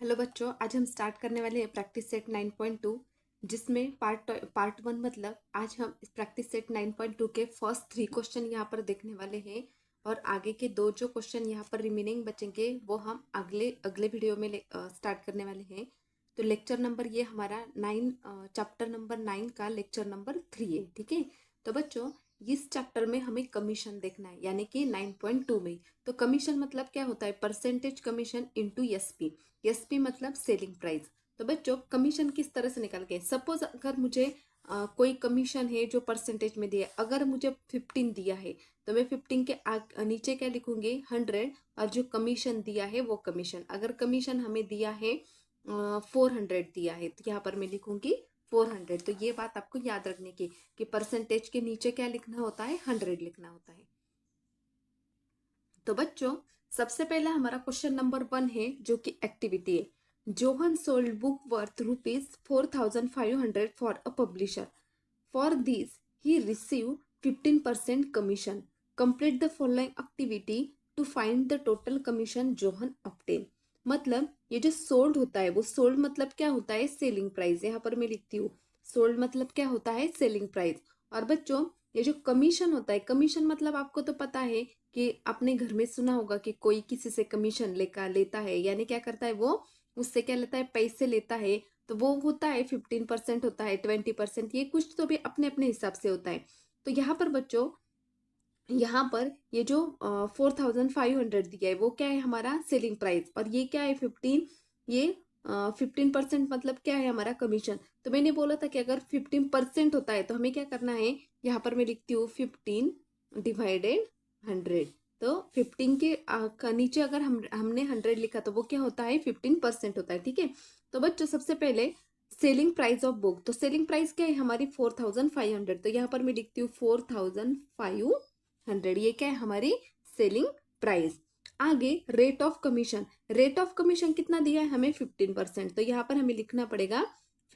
Hello बच्चों, आज हम स्टार्ट करने वाले हैं प्रैक्टिस सेट 9.2 जिसमें पार्ट वन मतलब आज हम इस प्रैक्टिस सेट 9.2 के फर्स्ट 3 क्वेश्चन यहाँ पर देखने वाले हैं और आगे के दो जो क्वेश्चन यहाँ पर रिमेनिंग बचेंगे वो हम अगले अगले वीडियो में स्टार्ट करने वाले हैं। तो लेक्चर नंबर ये हमारा 9 चैप्टर नंबर 9 का लेक्चर नंबर 3 है। ठीक है, तो बच्चों इस चैप्टर में हमें कमीशन देखना है यानी कि 9.2 में। तो कमीशन मतलब क्या होता है? Percentage commission into SP. SP मतलब सेलिंग प्राइस। तो बच्चों कमीशन किस तरह से निकाल के, सपोज अगर मुझे कोई कमीशन है जो परसेंटेज में दिया है, अगर मुझे 15 दिया है तो मैं 15 के नीचे क्या लिखूंगी? 100। और जो कमीशन दिया है वो कमीशन, अगर कमीशन हमें दिया है 400 दिया है तो यहाँ पर मैं लिखूंगी 400। तो ये बात आपको याद रखने की कि परसेंटेज के नीचे क्या लिखना होता है? 100 लिखना होता है। तो बच्चों सबसे पहला हमारा क्वेश्चन नंबर 1 है जो कि एक्टिविटी है। John sold book worth ₹4,500 for a publisher. For this he receive 15% commission. Complete the following activity to find the total commission John obtain. मतलब ये जो सोल्ड होता है, वो सोल्ड मतलब क्या होता है? Selling price. यहाँ पर मैं लिखती हूँ सोल्ड मतलब क्या होता है? Selling price. और बच्चों ये जो कमीशन होता है, कमीशन मतलब आपको तो पता है कि आपने घर में सुना होगा कि कोई किसी से कमीशन लेता है, यानी क्या करता है वो? उससे क्या लेता है? पैसे लेता है। तो वो होता है 15% होता है, 20%, ये कुछ तो भी अपने अपने हिसाब से होता है। तो यहाँ पर बच्चों, यहाँ पर ये जो 4,500 दिया है वो क्या है? हमारा सेलिंग प्राइस। और ये क्या है? 15। ये 15% मतलब क्या है? हमारा कमीशन। तो मैंने बोला था कि अगर 15% होता है तो हमें क्या करना है? यहाँ पर मैं लिखती हूँ 15 डिवाइडेड 100। तो 15 के नीचे अगर हमने 100 लिखा तो वो क्या होता है? 15% होता है। ठीक है, तो बच्चों सबसे पहले सेलिंग प्राइस ऑफ बुक। तो सेलिंग प्राइस क्या है हमारी? 4,500। तो यहाँ पर मैं लिखती हूँ 4,500। ये क्या है? हमारी सेलिंग प्राइस। आगे rate of commission. Rate of commission कितना दिया है हमें? 15%। तो यहाँ पर हमें लिखना पड़ेगा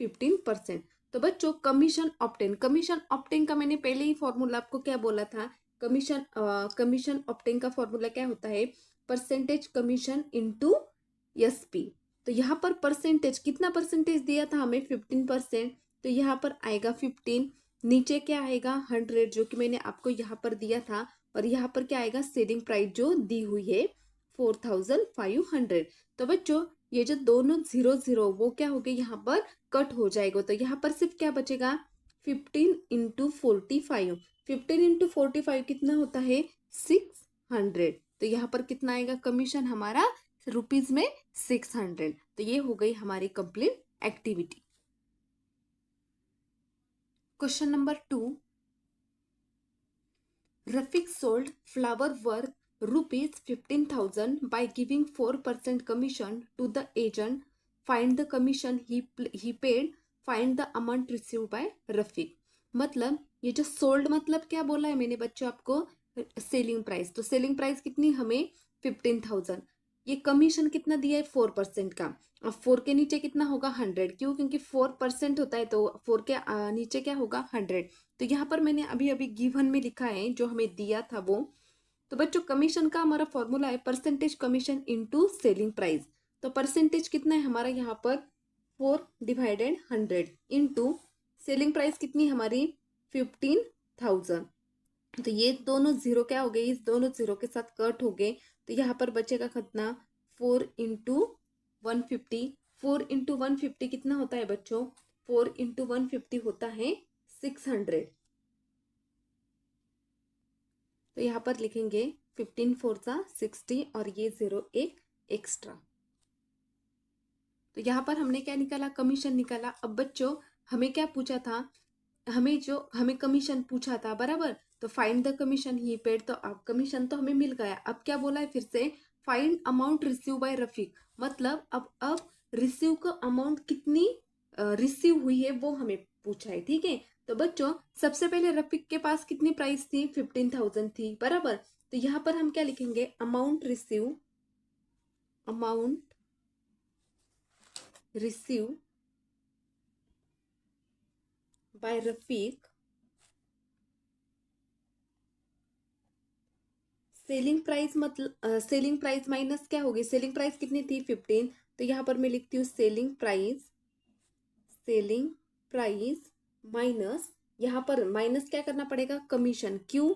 15%। तो बच्चों कमीशन ऑब्टेन, कमीशन ऑब्टेन का मैंने पहले ही फॉर्मूला आपको क्या बोला था? कमीशन ऑब्टेन का फॉर्मूला क्या होता है? Percentage commission into SP. तो यहाँ पर परसेंटेज, कितना परसेंटेज दिया था हमें? 15%। तो यहाँ पर आएगा 15, नीचे क्या आएगा? 100 जो कि मैंने आपको यहाँ पर दिया था। और यहाँ पर क्या आएगा? सेलिंग प्राइस जो दी हुई है 4,500। तो बच्चों ये जो दोनों 0 0 वो क्या हो गए? यहाँ पर कट हो जाएगा। तो यहाँ पर सिर्फ क्या बचेगा? 15 × 45। 15 × 45 कितना होता है? 600। तो यहाँ पर कितना आएगा कमीशन हमारा? रुपीज में 600। तो ये हो गई हमारी complete activity. Question number 2, Rafiq sold flower worth ₹15,000 by giving 4% commission to the agent. Find the commission he paid. Find the amount received by Rafiq. मतलब ये जो सोल्ड मतलब क्या बोला है मैंने बच्चों आपको? Selling price. तो सेलिंग प्राइस कितनी हमें? 15,000। ये कमीशन कितना दिया है? 4% का। अब 4 के नीचे कितना होगा? 100। क्यों? क्योंकि 4% होता है तो 4 के नीचे क्या होगा? 100। तो यहाँ पर मैंने अभी अभी गिवन में लिखा है जो हमें दिया था वो। तो बच्चों कमीशन का हमारा फॉर्मूला है percentage commission into selling price. तो परसेंटेज कितना है हमारा यहाँ पर? 4/100 इनटू सेलिंग प्राइस कितनी हमारी? 15,000। तो ये दोनों जीरो क्या हो गए? इस दोनों जीरो के साथ कट हो गए। तो यहाँ पर बचेगा कितना? 4 × 150। 4 × 150 कितना होता है बच्चों? 4 × 150 होता है 600। तो यहाँ पर लिखेंगे 15 4 60 और ये 0 एक एक्स्ट्रा। तो यहाँ पर हमने क्या निकाला? कमीशन निकाला। अब बच्चों हमें क्या पूछा था? हमें कमीशन पूछा था, बराबर। तो find the commission he paid. तो अब कमीशन तो हमें मिल गया। अब क्या बोला है फिर से? Find amount receive by Rafiq. मतलब अब रिसीव का अमाउंट कितनी रिसीव हुई है वो हमें पूछा है। ठीक है, तो बच्चों सबसे पहले रफीक के पास कितनी प्राइस थी? 15,000 थी, बराबर। तो यहाँ पर हम क्या लिखेंगे? Amount receive by Rafiq. Selling price मतलब सेलिंग प्राइस माइनस क्या होगी? सेलिंग प्राइस कितनी थी? 15। तो यहाँ पर मैं लिखती हूँ सेलिंग प्राइस माइनस, यहाँ पर माइनस क्या करना पड़ेगा, कमीशन। क्यों?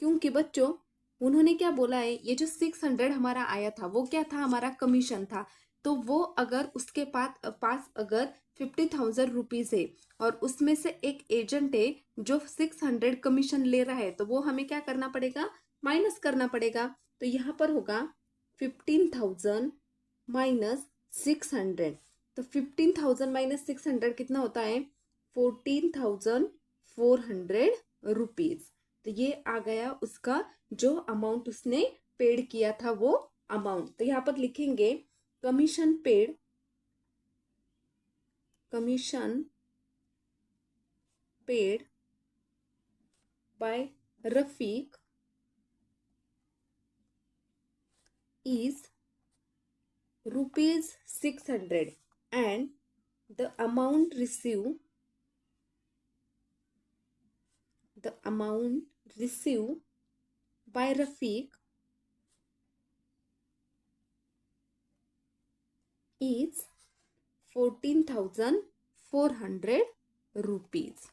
क्योंकि बच्चों उन्होंने क्या बोला है, ये जो 600 हमारा आया था वो क्या था, हमारा कमीशन था। तो वो अगर उसके पास अगर 50,000 रुपीज है और उसमें से एक एजेंट है जो 600 कमीशन ले रहा है, तो वो हमें क्या करना पड़ेगा, माइनस करना पड़ेगा। तो यहाँ पर होगा 15,000 माइनस 600। तो 15,000 माइनस 600 कितना होता है, 14,400 रुपीज। तो ये आ गया उसका जो अमाउंट उसने पेड किया था वो अमाउंट। तो यहाँ पर लिखेंगे commission paid by Rafiq is rupees 600 and the amount received by Rafiq is 14,400 rupees।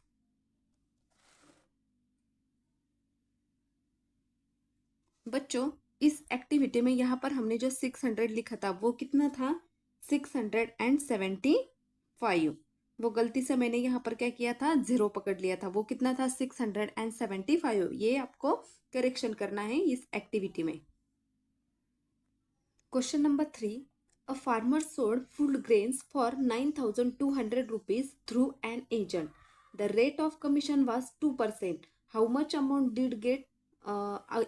बच्चों इस एक्टिविटी में यहाँ पर हमने जो 600 लिखा था वो कितना था, 675। वो गलती से मैंने यहाँ पर क्या किया था, 0 पकड़ लिया था। वो कितना था, 675। ये आपको करेक्शन करना है इस एक्टिविटी में। Question number 3, a farmer sold full grains for 9,200 rupees through an agent. The rate of commission was 2%। How much amount did get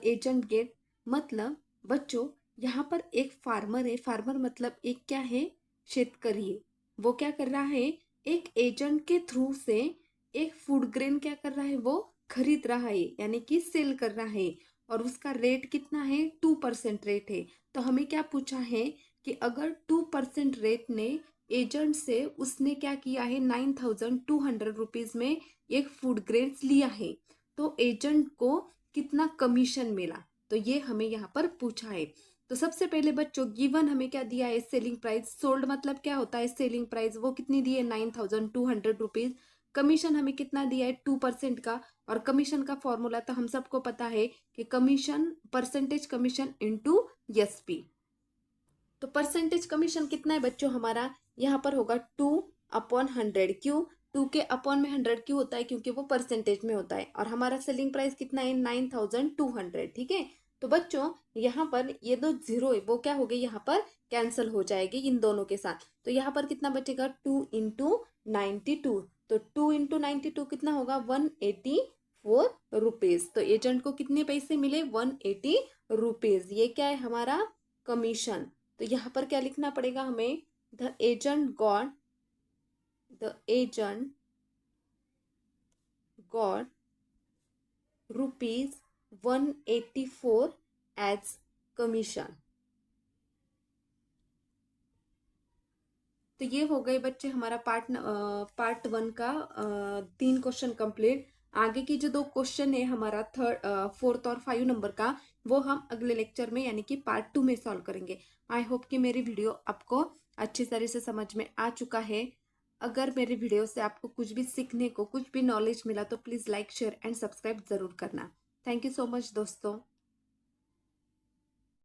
agent get. मतलब बच्चों यहाँ पर एक फार्मर है, फार्मर मतलब एक क्या है, शेतकरी है। वो क्या कर रहा है, एक एजेंट के थ्रू से एक फूड ग्रेन क्या कर रहा है, वो खरीद रहा है, यानी कि सेल कर रहा है। और उसका रेट कितना है, 2% रेट है। तो हमें क्या पूछा है कि अगर 2% रेट ने एजेंट से उसने क्या किया है, 9,200 रुपीज में एक फूड ग्रेन्स लिया है, तो एजेंट को कितना कमीशन मिला। तो ये हमें यहाँ पर पूछा है। तो सबसे पहले बच्चों गिवन हमें क्या दिया है, सेलिंग प्राइस। सोल्ड मतलब क्या होता है, सेलिंग प्राइस। वो कितनी दी है, 9,200 रुपीज। कमीशन हमें कितना दिया है, 2% का। और कमीशन का फॉर्मूला तो हम सबको पता है कि commission percentage commission into SP. तो परसेंटेज कमीशन कितना है बच्चों हमारा, यहाँ पर होगा 2/100। क्यों 2 के अपॉन में 100 क्यों होता है, क्योंकि वो परसेंटेज में होता है। और हमारा सेलिंग प्राइस कितना है, 9,200। ठीक है। तो बच्चों यहाँ पर ये दो जीरो है वो क्या हो गई, यहाँ पर कैंसिल हो जाएगी इन दोनों के साथ। तो यहाँ पर कितना बचेगा, 2 इंटू 92। तो 2 इंटू 92 कितना होगा, 184 रुपीज। तो एजेंट को कितने पैसे मिले, 180 रुपीज। ये क्या है हमारा कमीशन। तो यहाँ पर क्या लिखना पड़ेगा हमें, the agent got rupees 184 as commission. तो ये हो गए बच्चे हमारा पार्ट 1 का 3 क्वेश्चन कंप्लीट। आगे की जो 2 क्वेश्चन है हमारा 4th और 5 नंबर का, वो हम अगले लेक्चर में यानी कि पार्ट 2 में सॉल्व करेंगे। आई होप कि मेरी वीडियो आपको अच्छी तरह से समझ में आ चुका है। अगर मेरी वीडियो से आपको कुछ भी सीखने को, कुछ भी नॉलेज मिला तो please like, share and subscribe ज़रूर करना। थैंक यू सो मच दोस्तों।